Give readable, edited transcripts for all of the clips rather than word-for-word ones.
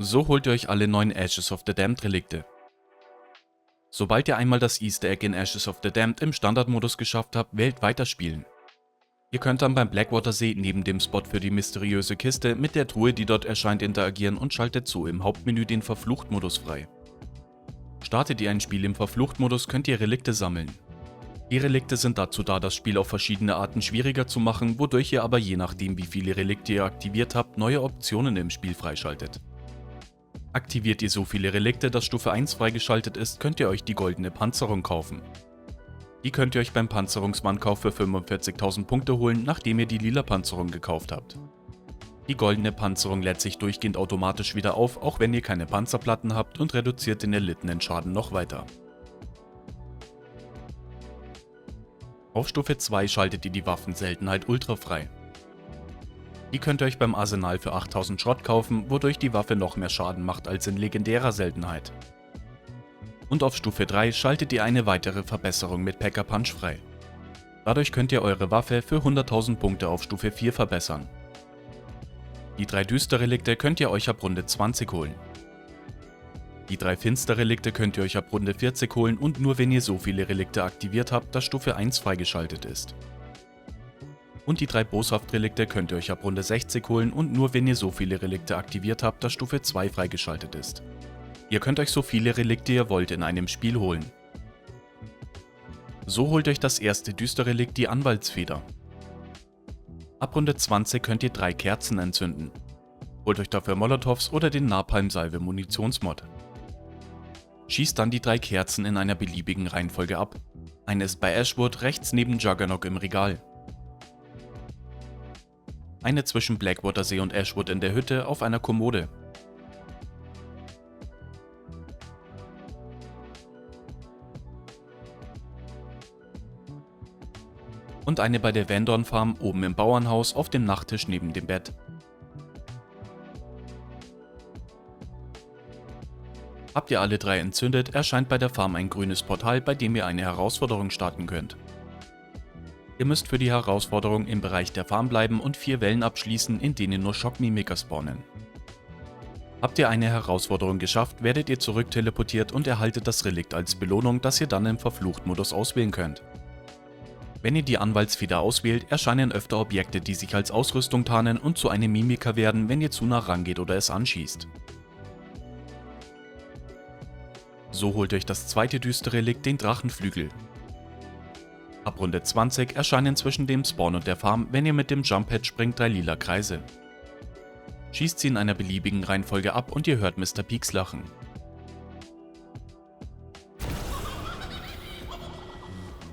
So holt ihr euch alle 9 Ashes of the Damned Relikte. Sobald ihr einmal das Easter Egg in Ashes of the Damned im Standardmodus geschafft habt, wählt Weiterspielen. Ihr könnt dann beim Blackwater See neben dem Spot für die mysteriöse Kiste mit der Truhe, die dort erscheint, interagieren und schaltet so im Hauptmenü den Verflucht-Modus frei. Startet ihr ein Spiel im Verflucht-Modus, könnt ihr Relikte sammeln. Die Relikte sind dazu da, das Spiel auf verschiedene Arten schwieriger zu machen, wodurch ihr aber je nachdem, wie viele Relikte ihr aktiviert habt, neue Optionen im Spiel freischaltet. Aktiviert ihr so viele Relikte, dass Stufe 1 freigeschaltet ist, könnt ihr euch die goldene Panzerung kaufen. Die könnt ihr euch beim Panzerungsmannkauf für 45.000 Punkte holen, nachdem ihr die lila Panzerung gekauft habt. Die goldene Panzerung lädt sich durchgehend automatisch wieder auf, auch wenn ihr keine Panzerplatten habt, und reduziert den erlittenen Schaden noch weiter. Auf Stufe 2 schaltet ihr die Waffenseltenheit Ultra frei. Die könnt ihr euch beim Arsenal für 8000 Schrott kaufen, wodurch die Waffe noch mehr Schaden macht als in legendärer Seltenheit. Und auf Stufe 3 schaltet ihr eine weitere Verbesserung mit Packer Punch frei. Dadurch könnt ihr eure Waffe für 100.000 Punkte auf Stufe 4 verbessern. Die 3 Düster-Relikte könnt ihr euch ab Runde 20 holen. Die 3 Finster-Relikte könnt ihr euch ab Runde 40 holen und nur wenn ihr so viele Relikte aktiviert habt, dass Stufe 1 freigeschaltet ist. Und die 3 Boshaft-Relikte könnt ihr euch ab Runde 60 holen und nur wenn ihr so viele Relikte aktiviert habt, dass Stufe 2 freigeschaltet ist. Ihr könnt euch so viele Relikte ihr wollt in einem Spiel holen. So holt euch das erste Düster-Relikt, die Anwaltsfeder. Ab Runde 20 könnt ihr 3 Kerzen entzünden. Holt euch dafür Molotovs oder den Napalm-Salve-Munitionsmod. Schießt dann die 3 Kerzen in einer beliebigen Reihenfolge ab. Eine ist bei Ashwood rechts neben Juggernog im Regal. Eine zwischen Blackwater See und Ashwood in der Hütte auf einer Kommode. Und eine bei der Vandorn Farm oben im Bauernhaus auf dem Nachttisch neben dem Bett. Habt ihr alle 3 entzündet, erscheint bei der Farm ein grünes Portal, bei dem ihr eine Herausforderung starten könnt. Ihr müsst für die Herausforderung im Bereich der Farm bleiben und 4 Wellen abschließen, in denen nur Schockmimiker spawnen. Habt ihr eine Herausforderung geschafft, werdet ihr zurück teleportiert und erhaltet das Relikt als Belohnung, das ihr dann im Verflucht-Modus auswählen könnt. Wenn ihr die Anwaltsfeder auswählt, erscheinen öfter Objekte, die sich als Ausrüstung tarnen und zu einem Mimiker werden, wenn ihr zu nah rangeht oder es anschießt. So holt euch das zweite düstere Relikt, den Drachenflügel. Ab Runde 20 erscheinen zwischen dem Spawn und der Farm, wenn ihr mit dem Jump-Pad springt, 3 lila Kreise. Schießt sie in einer beliebigen Reihenfolge ab und ihr hört Mr. Peaks lachen.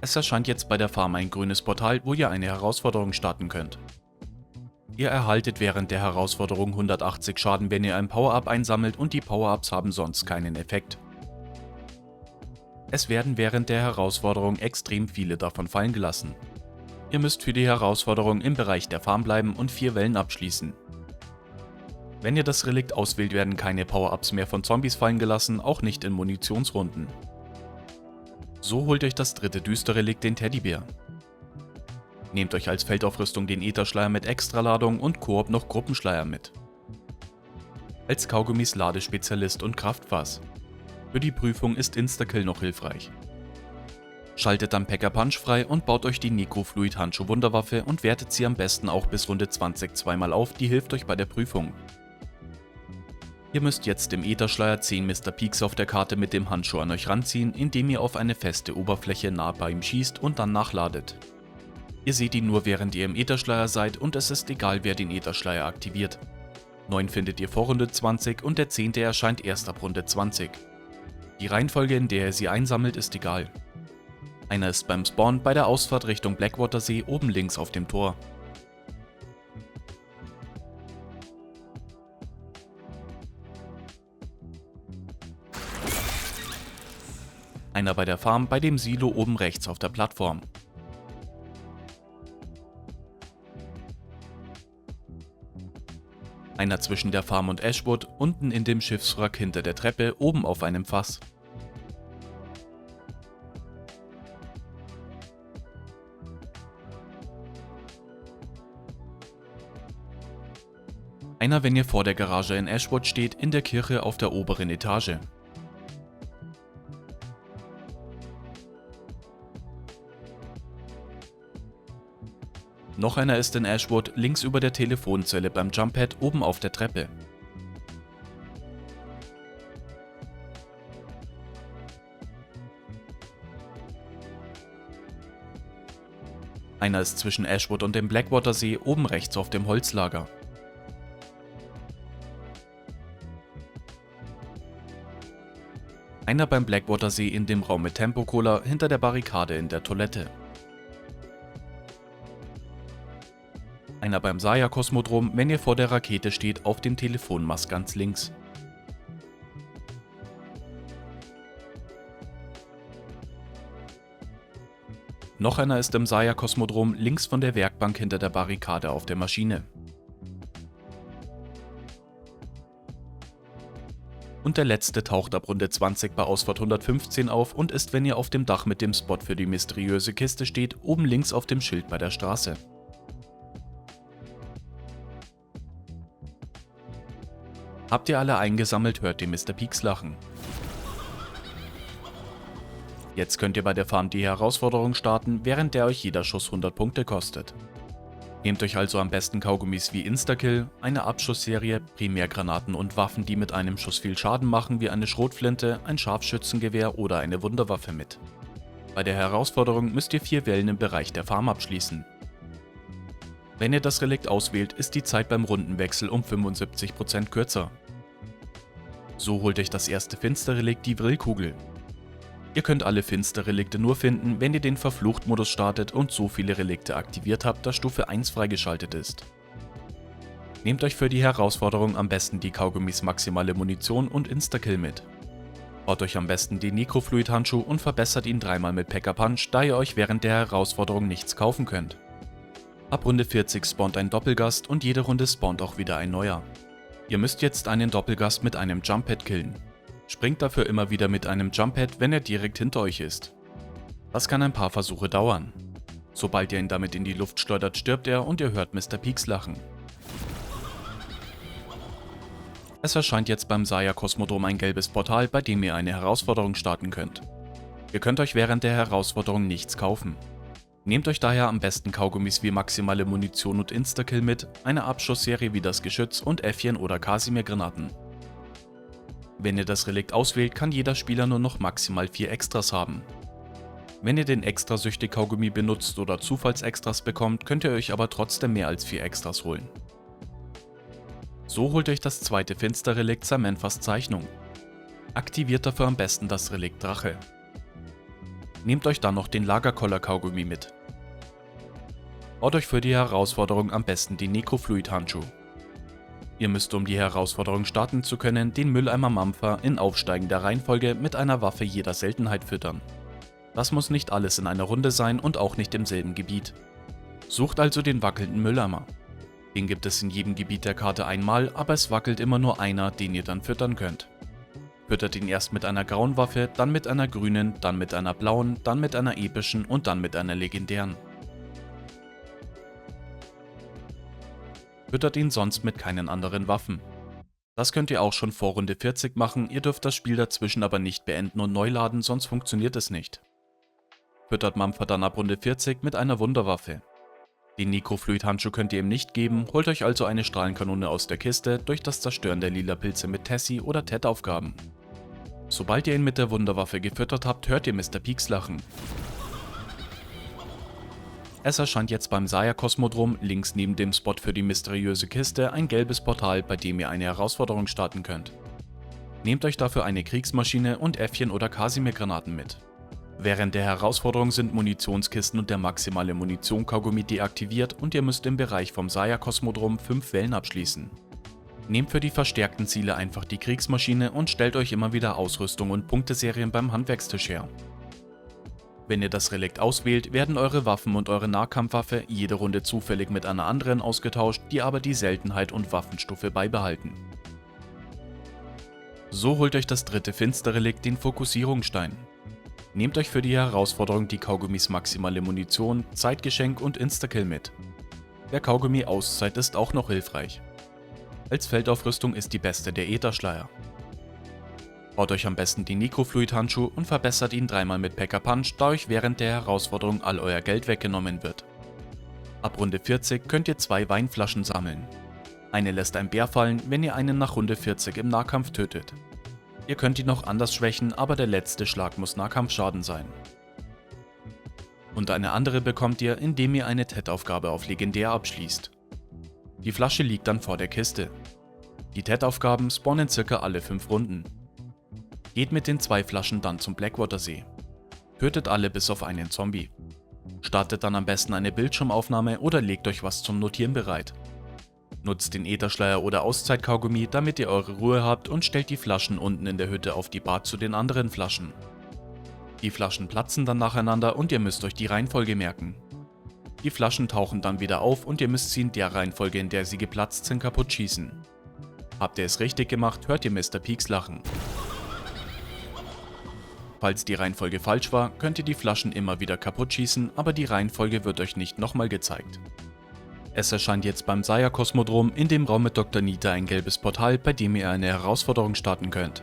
Es erscheint jetzt bei der Farm ein grünes Portal, wo ihr eine Herausforderung starten könnt. Ihr erhaltet während der Herausforderung 180 Schaden, wenn ihr ein Power-Up einsammelt und die Power-Ups haben sonst keinen Effekt. Es werden während der Herausforderung extrem viele davon fallen gelassen. Ihr müsst für die Herausforderung im Bereich der Farm bleiben und 4 Wellen abschließen. Wenn ihr das Relikt auswählt, werden keine Power-Ups mehr von Zombies fallen gelassen, auch nicht in Munitionsrunden. So holt euch das dritte düstere Relikt, den Teddybär. Nehmt euch als Feldaufrüstung den Ätherschleier mit Extraladung und Koop noch Gruppenschleier mit. Als Kaugummis Ladespezialist und Kraftfass. Für die Prüfung ist Instakill noch hilfreich. Schaltet dann Packer Punch frei und baut euch die Necrofluid Handschuh Wunderwaffe und wertet sie am besten auch bis Runde 20 zweimal auf, die hilft euch bei der Prüfung. Ihr müsst jetzt im Ätherschleier 10 Mr. Peaks auf der Karte mit dem Handschuh an euch ranziehen, indem ihr auf eine feste Oberfläche nah bei ihm schießt und dann nachladet. Ihr seht ihn nur während ihr im Ätherschleier seid und es ist egal, wer den Ätherschleier aktiviert. 9 findet ihr vor Runde 20 und der 10. erscheint erst ab Runde 20. Die Reihenfolge, in der ihr sie einsammelt, ist egal. Einer ist beim Spawn bei der Ausfahrt Richtung Blackwater See oben links auf dem Tor. Einer bei der Farm bei dem Silo oben rechts auf der Plattform. Einer zwischen der Farm und Ashwood, unten in dem Schiffswrack hinter der Treppe, oben auf einem Fass. Einer, wenn ihr vor der Garage in Ashwood steht, in der Kirche auf der oberen Etage. Noch einer ist in Ashwood links über der Telefonzelle beim Jumppad oben auf der Treppe. Einer ist zwischen Ashwood und dem Blackwater-See oben rechts auf dem Holzlager. Einer beim Blackwater-See in dem Raum mit Tempo-Cola hinter der Barrikade in der Toilette. Einer beim Saya-Kosmodrom, wenn ihr vor der Rakete steht, auf dem Telefonmast ganz links. Noch einer ist im Saya-Kosmodrom links von der Werkbank hinter der Barrikade auf der Maschine. Und der letzte taucht ab Runde 20 bei Ausfahrt 115 auf und ist, wenn ihr auf dem Dach mit dem Spot für die mysteriöse Kiste steht, oben links auf dem Schild bei der Straße. Habt ihr alle eingesammelt, hört ihr Mr. Peaks lachen. Jetzt könnt ihr bei der Farm die Herausforderung starten, während der euch jeder Schuss 100 Punkte kostet. Nehmt euch also am besten Kaugummis wie Instakill, eine Abschussserie, Primärgranaten und Waffen, die mit einem Schuss viel Schaden machen, wie eine Schrotflinte, ein Scharfschützengewehr oder eine Wunderwaffe mit. Bei der Herausforderung müsst ihr 4 Wellen im Bereich der Farm abschließen. Wenn ihr das Relikt auswählt, ist die Zeit beim Rundenwechsel um 75% kürzer. So holt euch das erste Finsterrelikt, die Vrillkugel. Ihr könnt alle Finsterrelikte nur finden, wenn ihr den Verflucht-Modus startet und so viele Relikte aktiviert habt, dass Stufe 1 freigeschaltet ist. Nehmt euch für die Herausforderung am besten die Kaugummis Maximale Munition und Instakill mit. Baut euch am besten den Necrofluid-Handschuh und verbessert ihn 3-mal mit Pack-a-Punch, da ihr euch während der Herausforderung nichts kaufen könnt. Ab Runde 40 spawnt ein Doppelgast und jede Runde spawnt auch wieder ein neuer. Ihr müsst jetzt einen Doppelgast mit einem Jumppad killen. Springt dafür immer wieder mit einem Jumppad, wenn er direkt hinter euch ist. Das kann ein paar Versuche dauern. Sobald ihr ihn damit in die Luft schleudert, stirbt er und ihr hört Mr. Peaks lachen. Es erscheint jetzt beim Saya-Kosmodrom ein gelbes Portal, bei dem ihr eine Herausforderung starten könnt. Ihr könnt euch während der Herausforderung nichts kaufen. Nehmt euch daher am besten Kaugummis wie Maximale Munition und Instakill mit, eine Abschussserie wie das Geschütz und Äffchen oder Kasimir-Granaten. Wenn ihr das Relikt auswählt, kann jeder Spieler nur noch maximal 4 Extras haben. Wenn ihr den Extrasüchtig-Kaugummi benutzt oder Zufallsextras bekommt, könnt ihr euch aber trotzdem mehr als 4 Extras holen. So holt euch das zweite Finsterrelikt Samantha's Zeichnung. Aktiviert dafür am besten das Relikt Drache. Nehmt euch dann noch den Lagerkoller-Kaugummi mit. Baut euch für die Herausforderung am besten den Necrofluid-Handschuh. Ihr müsst, um die Herausforderung starten zu können, den Mülleimer-Mampfer in aufsteigender Reihenfolge mit einer Waffe jeder Seltenheit füttern. Das muss nicht alles in einer Runde sein und auch nicht im selben Gebiet. Sucht also den wackelnden Mülleimer. Den gibt es in jedem Gebiet der Karte einmal, aber es wackelt immer nur einer, den ihr dann füttern könnt. Füttert ihn erst mit einer grauen Waffe, dann mit einer grünen, dann mit einer blauen, dann mit einer epischen und dann mit einer legendären. Füttert ihn sonst mit keinen anderen Waffen. Das könnt ihr auch schon vor Runde 40 machen, ihr dürft das Spiel dazwischen aber nicht beenden und neu laden, sonst funktioniert es nicht. Füttert Mampfer dann ab Runde 40 mit einer Wunderwaffe. Den Necrofluid-Handschuh könnt ihr ihm nicht geben, holt euch also eine Strahlenkanone aus der Kiste durch das Zerstören der lila Pilze mit Tessie oder Tet-Aufgaben. Sobald ihr ihn mit der Wunderwaffe gefüttert habt, hört ihr Mr. Peaks lachen. Es erscheint jetzt beim Saya-Kosmodrom links neben dem Spot für die mysteriöse Kiste ein gelbes Portal, bei dem ihr eine Herausforderung starten könnt. Nehmt euch dafür eine Kriegsmaschine und Äffchen oder Kasimir-Granaten mit. Während der Herausforderung sind Munitionskisten und der maximale Munition-Kaugummi deaktiviert und ihr müsst im Bereich vom Saya-Kosmodrom 5 Wellen abschließen. Nehmt für die verstärkten Ziele einfach die Kriegsmaschine und stellt euch immer wieder Ausrüstung und Punkteserien beim Handwerkstisch her. Wenn ihr das Relikt auswählt, werden eure Waffen und eure Nahkampfwaffe jede Runde zufällig mit einer anderen ausgetauscht, die aber die Seltenheit und Waffenstufe beibehalten. So holt euch das dritte Finsterrelikt, den Fokussierungsstein. Nehmt euch für die Herausforderung die Kaugummis Maximale Munition, Zeitgeschenk und Instakill mit. Der Kaugummi Auszeit ist auch noch hilfreich. Als Feldaufrüstung ist die beste der Ätherschleier. Baut euch am besten die Necrofluid-Handschuh und verbessert ihn dreimal mit Pack-a-Punch, da euch während der Herausforderung all euer Geld weggenommen wird. Ab Runde 40 könnt ihr 2 Weinflaschen sammeln. Eine lässt ein Bär fallen, wenn ihr einen nach Runde 40 im Nahkampf tötet. Ihr könnt ihn noch anders schwächen, aber der letzte Schlag muss Nahkampfschaden sein. Und eine andere bekommt ihr, indem ihr eine TED-Aufgabe auf Legendär abschließt. Die Flasche liegt dann vor der Kiste. Die TED-Aufgaben spawnen circa alle 5 Runden. Geht mit den 2 Flaschen dann zum Blackwater-See. Tötet alle bis auf einen Zombie. Startet dann am besten eine Bildschirmaufnahme oder legt euch was zum Notieren bereit. Nutzt den Ätherschleier oder Auszeit-Kaugummi, damit ihr eure Ruhe habt, und stellt die Flaschen unten in der Hütte auf die Bar zu den anderen Flaschen. Die Flaschen platzen dann nacheinander und ihr müsst euch die Reihenfolge merken. Die Flaschen tauchen dann wieder auf und ihr müsst sie in der Reihenfolge, in der sie geplatzt sind, kaputt schießen. Habt ihr es richtig gemacht, hört ihr Mr. Peaks lachen. Falls die Reihenfolge falsch war, könnt ihr die Flaschen immer wieder kaputt schießen, aber die Reihenfolge wird euch nicht nochmal gezeigt. Es erscheint jetzt beim Saya-Kosmodrom in dem Raum mit Dr. Nita ein gelbes Portal, bei dem ihr eine Herausforderung starten könnt.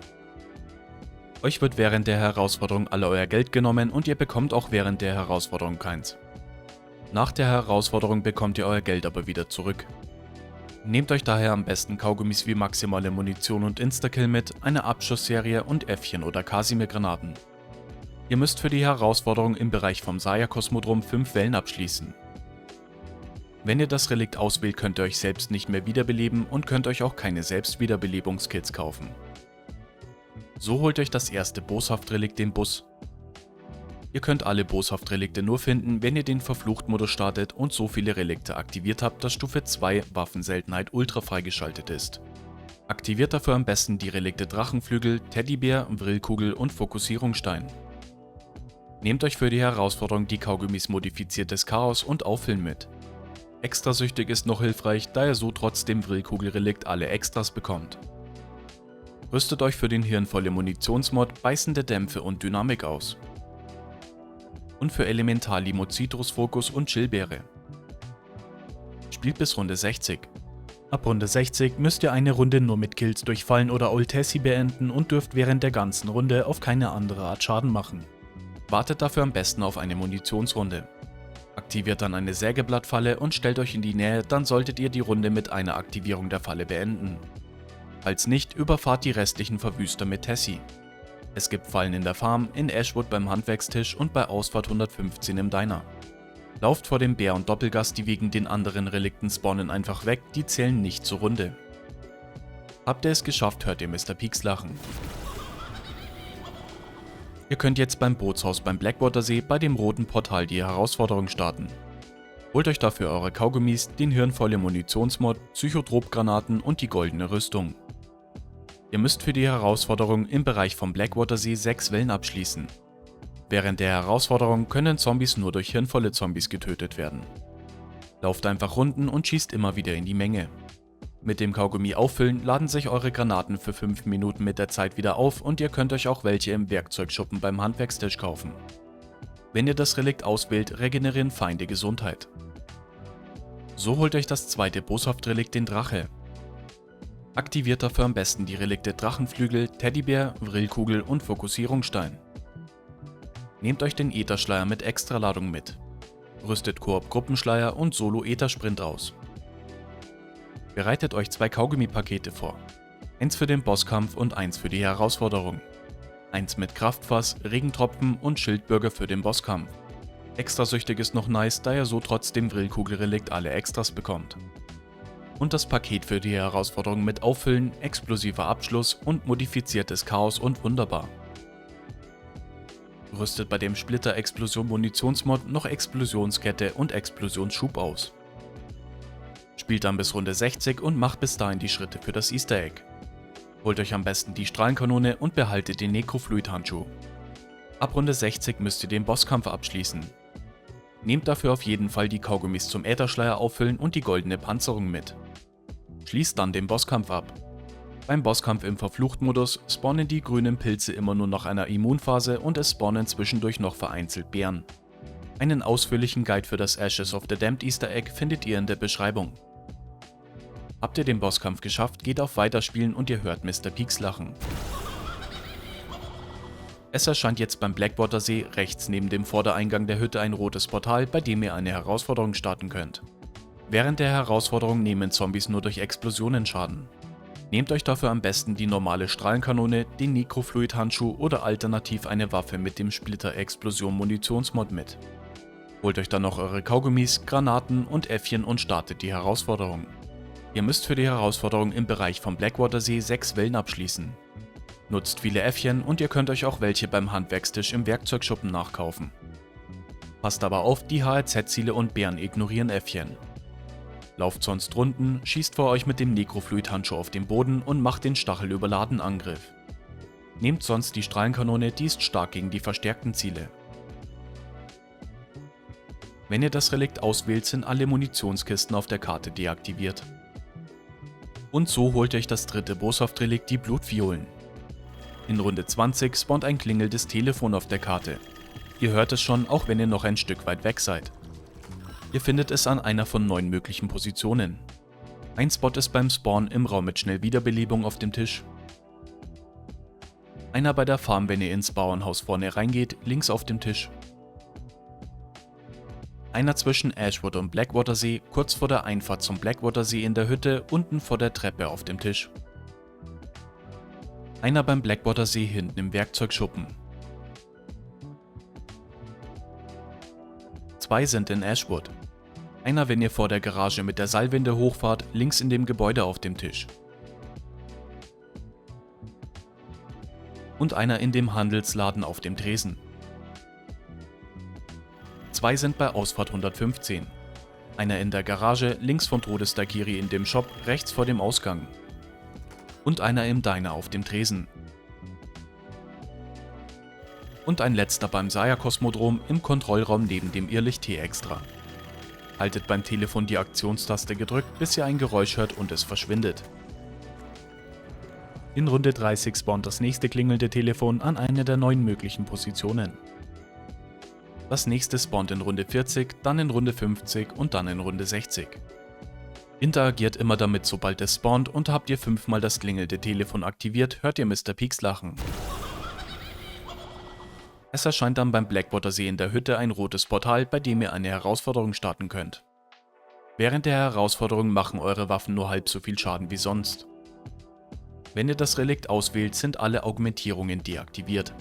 Euch wird während der Herausforderung alle euer Geld genommen und ihr bekommt auch während der Herausforderung keins. Nach der Herausforderung bekommt ihr euer Geld aber wieder zurück. Nehmt euch daher am besten Kaugummis wie maximale Munition und Instakill mit, eine Abschussserie und Äffchen oder Kasimir-Granaten. Ihr müsst für die Herausforderung im Bereich vom Saya-Kosmodrom 5 Wellen abschließen. Wenn ihr das Relikt auswählt, könnt ihr euch selbst nicht mehr wiederbeleben und könnt euch auch keine Selbstwiederbelebungskits kaufen. So holt euch das erste Boshaft-Relikt den Bus. Ihr könnt alle Boshaft-Relikte nur finden, wenn ihr den Verflucht-Modus startet und so viele Relikte aktiviert habt, dass Stufe 2 Waffenseltenheit Ultra freigeschaltet ist. Aktiviert dafür am besten die Relikte Drachenflügel, Teddybär, Vrillkugel und Fokussierungsstein. Nehmt euch für die Herausforderung die Kaugummis Modifiziertes Chaos und Auffüllen mit. Extrasüchtig ist noch hilfreich, da ihr so trotz dem Vrillkugelrelikt alle Extras bekommt. Rüstet euch für den hirnvolle Munitionsmod Beißende Dämpfe und Dynamik aus. Und für Elementar-Limo Citrusfokus und Chillbeere. Spielt bis Runde 60. Ab Runde 60 müsst ihr eine Runde nur mit Kills durch Fallen oder Ultessi beenden und dürft während der ganzen Runde auf keine andere Art Schaden machen. Wartet dafür am besten auf eine Munitionsrunde. Aktiviert dann eine Sägeblattfalle und stellt euch in die Nähe, dann solltet ihr die Runde mit einer Aktivierung der Falle beenden. Falls nicht, überfahrt die restlichen Verwüster mit Tessie. Es gibt Fallen in der Farm, in Ashwood beim Handwerkstisch und bei Ausfahrt 115 im Diner. Lauft vor dem Bär und Doppelgast, die wegen den anderen Relikten spawnen, einfach weg, die zählen nicht zur Runde. Habt ihr es geschafft, hört ihr Mr. Peaks lachen. Ihr könnt jetzt beim Bootshaus beim Blackwater-See bei dem roten Portal die Herausforderung starten. Holt euch dafür eure Kaugummis, den hirnvolle Munitionsmod, Psychotrop-Granaten und die goldene Rüstung. Ihr müsst für die Herausforderung im Bereich vom Blackwater-See 6 Wellen abschließen. Während der Herausforderung können Zombies nur durch hirnvolle Zombies getötet werden. Lauft einfach Runden und schießt immer wieder in die Menge. Mit dem Kaugummi auffüllen laden sich eure Granaten für 5 Minuten mit der Zeit wieder auf und ihr könnt euch auch welche im Werkzeugschuppen beim Handwerkstisch kaufen. Wenn ihr das Relikt auswählt, regenerieren Feinde Gesundheit. So holt euch das zweite Boshaft-Relikt den Drache. Aktiviert dafür am besten die Relikte Drachenflügel, Teddybär, Vrillkugel und Fokussierungsstein. Nehmt euch den Ätherschleier mit Extraladung mit. Rüstet Koop-Gruppenschleier und Solo-Äthersprint aus. Bereitet euch 2 Kaugummi-Pakete vor. Eins für den Bosskampf und eins für die Herausforderung. Eins mit Kraftfass, Regentropfen und Schildbürger für den Bosskampf. Extrasüchtig ist noch nice, da ihr so trotz dem Vrillkugelrelikt alle Extras bekommt. Und das Paket für die Herausforderung mit Auffüllen, explosiver Abschluss und modifiziertes Chaos und wunderbar. Rüstet bei dem Splitter-Explosion-Munitionsmod noch Explosionskette und Explosionsschub aus. Spielt dann bis Runde 60 und macht bis dahin die Schritte für das Easter Egg. Holt euch am besten die Strahlenkanone und behaltet den Necrofluid-Handschuh. Ab Runde 60 müsst ihr den Bosskampf abschließen. Nehmt dafür auf jeden Fall die Kaugummis zum Ätherschleier auffüllen und die goldene Panzerung mit. Schließt dann den Bosskampf ab. Beim Bosskampf im Verflucht-Modus spawnen die grünen Pilze immer nur nach einer Immunphase und es spawnen zwischendurch noch vereinzelt Bären. Einen ausführlichen Guide für das Ashes of the Damned Easter Egg findet ihr in der Beschreibung. Habt ihr den Bosskampf geschafft, geht auf Weiterspielen und ihr hört Mr. Peaks lachen. Es erscheint jetzt beim Blackwater See rechts neben dem Vordereingang der Hütte ein rotes Portal, bei dem ihr eine Herausforderung starten könnt. Während der Herausforderung nehmen Zombies nur durch Explosionen Schaden. Nehmt euch dafür am besten die normale Strahlenkanone, den Necrofluid-Handschuh oder alternativ eine Waffe mit dem Splitter-Explosion-Munitionsmod mit. Holt euch dann noch eure Kaugummis, Granaten und Äffchen und startet die Herausforderung. Ihr müsst für die Herausforderung im Bereich vom Blackwater See 6 Wellen abschließen. Nutzt viele Äffchen und ihr könnt euch auch welche beim Handwerkstisch im Werkzeugschuppen nachkaufen. Passt aber auf, die HRZ-Ziele und Bären ignorieren Äffchen. Lauft sonst Runden, schießt vor euch mit dem Necrofluid-Handschuh auf den Boden und macht den stachelüberladen Angriff. Nehmt sonst die Strahlenkanone, die ist stark gegen die verstärkten Ziele. Wenn ihr das Relikt auswählt, sind alle Munitionskisten auf der Karte deaktiviert. Und so holt euch das dritte Boshaft-Relikt, die Blutviolen. In Runde 20 spawnt ein klingelndes Telefon auf der Karte. Ihr hört es schon, auch wenn ihr noch ein Stück weit weg seid. Ihr findet es an einer von 9 möglichen Positionen. Ein Spot ist beim Spawn im Raum mit Schnellwiederbelebung auf dem Tisch. Einer bei der Farm, wenn ihr ins Bauernhaus vorne reingeht, links auf dem Tisch. Einer zwischen Ashwood und Blackwater See, kurz vor der Einfahrt zum Blackwater See in der Hütte, unten vor der Treppe auf dem Tisch. Einer beim Blackwater See hinten im Werkzeugschuppen. 2 sind in Ashwood. Einer, wenn ihr vor der Garage mit der Seilwinde hochfahrt, links in dem Gebäude auf dem Tisch. Und einer in dem Handelsladen auf dem Tresen. 2 sind bei Ausfahrt 115. Einer in der Garage, links von Todesdakiri in dem Shop, rechts vor dem Ausgang. Und einer im Diner auf dem Tresen. Und ein letzter beim Saya-Kosmodrom im Kontrollraum neben dem Irrlicht-T-Extra. Haltet beim Telefon die Aktionstaste gedrückt, bis ihr ein Geräusch hört und es verschwindet. In Runde 30 spawnt das nächste klingelnde Telefon an einer der 9 möglichen Positionen. Das nächste spawnt in Runde 40, dann in Runde 50 und dann in Runde 60. Interagiert immer damit, sobald es spawnt, und habt ihr 5-mal das klingelnde Telefon aktiviert, hört ihr Mr. Peaks lachen. Es erscheint dann beim Blackwater See in der Hütte ein rotes Portal, bei dem ihr eine Herausforderung starten könnt. Während der Herausforderung machen eure Waffen nur halb so viel Schaden wie sonst. Wenn ihr das Relikt auswählt, sind alle Augmentierungen deaktiviert.